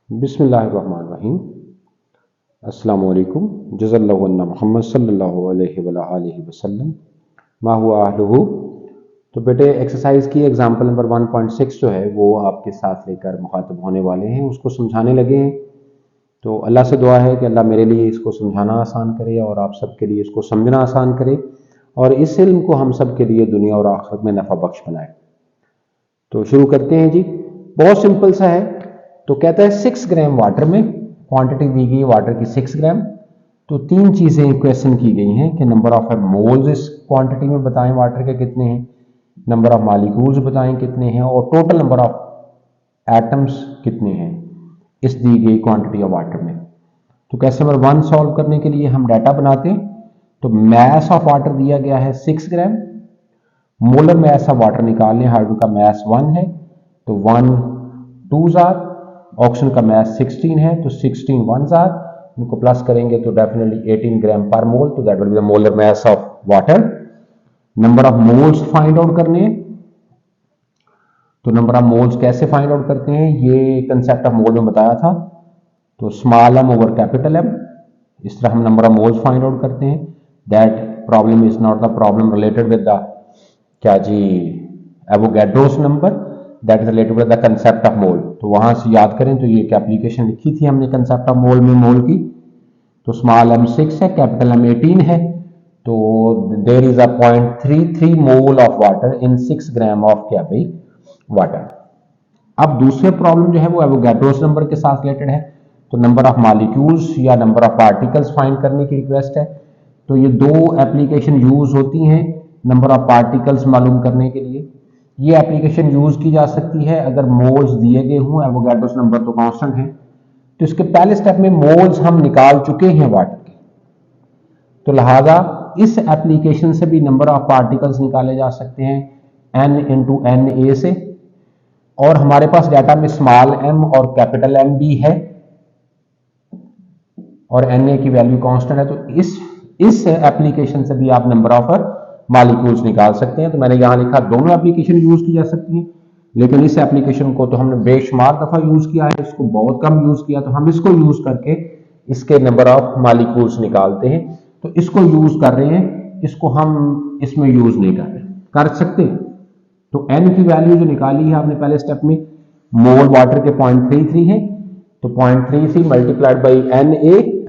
बिस्मिल्लाहिर्रहमानिर्रहीम। अस्सलामु अलैकुम। जज़ल्लाहु अन्ना मुहम्मद सल्लल्लाहु अलैहि वसल्लम मा हुआ अहलुहु। तो बेटे एक्सरसाइज की एग्जाम्पल नंबर 1.6 जो है वो आपके साथ लेकर मुखातब होने वाले हैं, उसको समझाने लगे हैं। तो अल्लाह से दुआ है कि अल्लाह मेरे लिए इसको समझाना आसान करे और आप सबके लिए इसको समझना आसान करे और इस इल्म को हम सब के लिए दुनिया और आखिरत में नफ़ा बख्श बनाए। तो शुरू करते हैं जी। बहुत सिंपल सा है। तो कहता है 6 ग्राम वाटर में क्वांटिटी दी गई है वाटर की 6 ग्राम। तो तीन चीजें क्वेश्चन की गई हैं कि नंबर ऑफ मोल्स इस क्वांटिटी में बताएं वाटर के कितने हैं, नंबर ऑफ मॉलिक्यूल्स बताएं कितने हैं और टोटल नंबर ऑफ एटम्स कितने हैं इस दी गई क्वांटिटी ऑफ वाटर में। तो क्वेश्चन नंबर 1 सॉल्व करने के लिए हम डाटा बनाते हैं। तो मैस ऑफ वाटर दिया गया है 6 ग्राम, मोलर मैस ऑफ वाटर निकालने, हाइड्रोजन का मैस 1 है तो 1 2 जार, ऑक्सीजन का मैस 16 है तो 16 1 जार, इनको प्लस करेंगे तो डेफिनेटली 18 ग्राम पर मोल। तो that will be the molar mass of water. Number of moles find out करने हैं। तो नंबर ऑफ मोल्स कैसे फाइंड आउट करते हैं, ये कंसेप्ट ऑफ मोल में बताया था। तो small M over capital M, इस तरह हम number of moles find out करते हैं। That problem is not the problem related with the क्या जी Avogadro's number, that is related with the concept of mole. तो वहां से याद करें तो ये एक एप्लीकेशन लिखी थी हमने कंसेप्ट ऑफ मोल में, मोल की। तो स्मॉल एम 6 है, कैपिटल एम 18 है, तो there is a 0.33 mole of water in 6 gram of क्या भाई वाटर। अब दूसरे प्रॉब्लम जो है वो एवोगैड्रोस नंबर के साथ रिलेटेड है। तो नंबर ऑफ मॉलिक्यूल्स या नंबर ऑफ पार्टिकल्स फाइंड करने की रिक्वेस्ट है। तो ये दो एप्लीकेशन यूज होती हैं नंबर ऑफ पार्टिकल्स मालूम करने के लिए। ये एप्लीकेशन यूज की जा सकती है अगर मोल्स दिए गए हों, एवोगैड्रोस नंबर तो कांस्टेंट है। तो इसके पहले स्टेप में मोल्स हम निकाल चुके हैं वाटर के, तो लिहाजा इस एप्लीकेशन से भी नंबर ऑफ पार्टिकल्स निकाले जा सकते हैं n इंटू एन ए से। और हमारे पास डाटा में स्मॉल m और कैपिटल M भी है और Na की वैल्यू कांस्टेंट है। तो इस एप्लीकेशन से भी आप नंबर ऑफ मॉलिक्यूल्स निकाल सकते हैं। तो मैंने यहां लिखा दोनों एप्लीकेशन यूज की जा सकती हैं, लेकिन इस एप्लीकेशन को तो हमने बेशुमार दफा यूज किया है, इसको बहुत कम यूज किया, तो हम इसको यूज करके इसके नंबर ऑफ मॉलिक्यूल्स निकालते हैं। तो इसको यूज कर रहे हैं, इसको हम इसमें यूज नहीं कर रहे, कर सकते। तो n की वैल्यू जो निकाली है आपने पहले स्टेप में, मोल वाटर के 0.33 है, तो 0.33 multiplied by Na,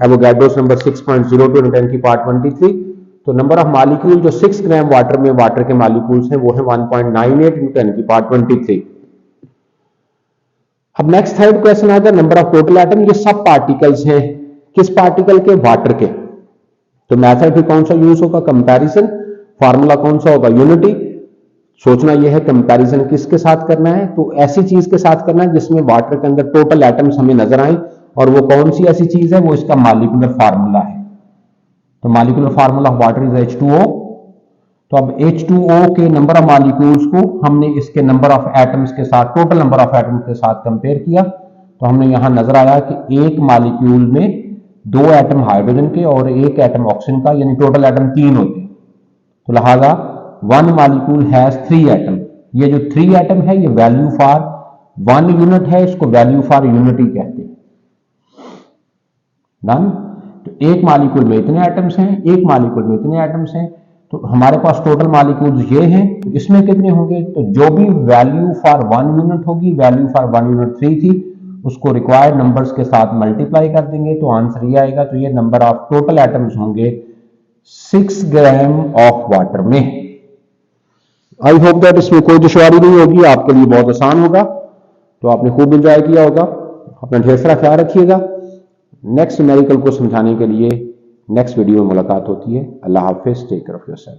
Avogadro's number 6.02 × 10⁻23। तो नंबर ऑफ मॉलिक्यूल जो 6 ग्राम वाटर में वाटर के मॉलिक्यूल्स हैं वो है 1.98 × 10⁻23। अब नेक्स्ट थर्ड क्वेश्चन आता है नंबर ऑफ टोटल एटम। ये सब पार्टिकल्स हैं, किस पार्टिकल के, वाटर के। तो मेथड भी कौन सा यूज होगा, कंपैरिजन। फार्मूला कौन सा होगा, यूनिटी। सोचना यह है कंपैरिजन किसके साथ करना है, तो ऐसी चीज के साथ करना है जिसमें वाटर के अंदर टोटल एटम्स हमें नजर आए। और वो कौन सी ऐसी चीज है, वो इसका मॉलिक्यूलर फार्मूला है। तो molecular formula of water is H2O। तो अब H2O के नंबर ऑफ मॉलिक्यूल्स को हमने इसके नंबर ऑफ एटम्स के साथ, टोटल नंबर ऑफ एटम्स के साथ कंपेयर किया। तो हमने यहां नजर आया कि एक मॉलिक्यूल में 2 एटम हाइड्रोजन के और 1 एटम ऑक्सीजन का, यानी टोटल एटम 3 होते हैं। तो लिहाजा 1 मॉलिक्यूल हैज 3 एटम। ये जो 3 एटम है ये वैल्यू फॉर 1 यूनिट है, इसको वैल्यू फॉर यूनिटी कहते हैं। डन। तो एक मॉलिक्यूल में इतने एटम्स हैं, एक मॉलिक्यूल में इतने एटम्स हैं, तो हमारे पास टोटल मॉलिक्यूल्स ये हैं। तो इसमें कितने होंगे, तो जो भी वैल्यू फॉर 1 यूनिट होगी, वैल्यू फॉर 1 यूनिट 3 थी, उसको रिक्वायर्ड नंबर्स के साथ मल्टीप्लाई कर देंगे तो आंसर ये आएगा। तो ये नंबर ऑफ टोटल एटम्स होंगे 6 ग्राम ऑफ वाटर में। आई होप दैट इसमें कोई दुश्वारी नहीं होगी, आपके लिए बहुत आसान होगा। तो आपने खूब एंजॉय किया होगा। अपना ढेर सारा ख्याल रखिएगा। नेक्स्ट न्यूमेरिकल को समझाने के लिए नेक्स्ट वीडियो में मुलाकात होती है। अल्लाह हाफिज, टेक केयर ऑफ योरसेल्फ।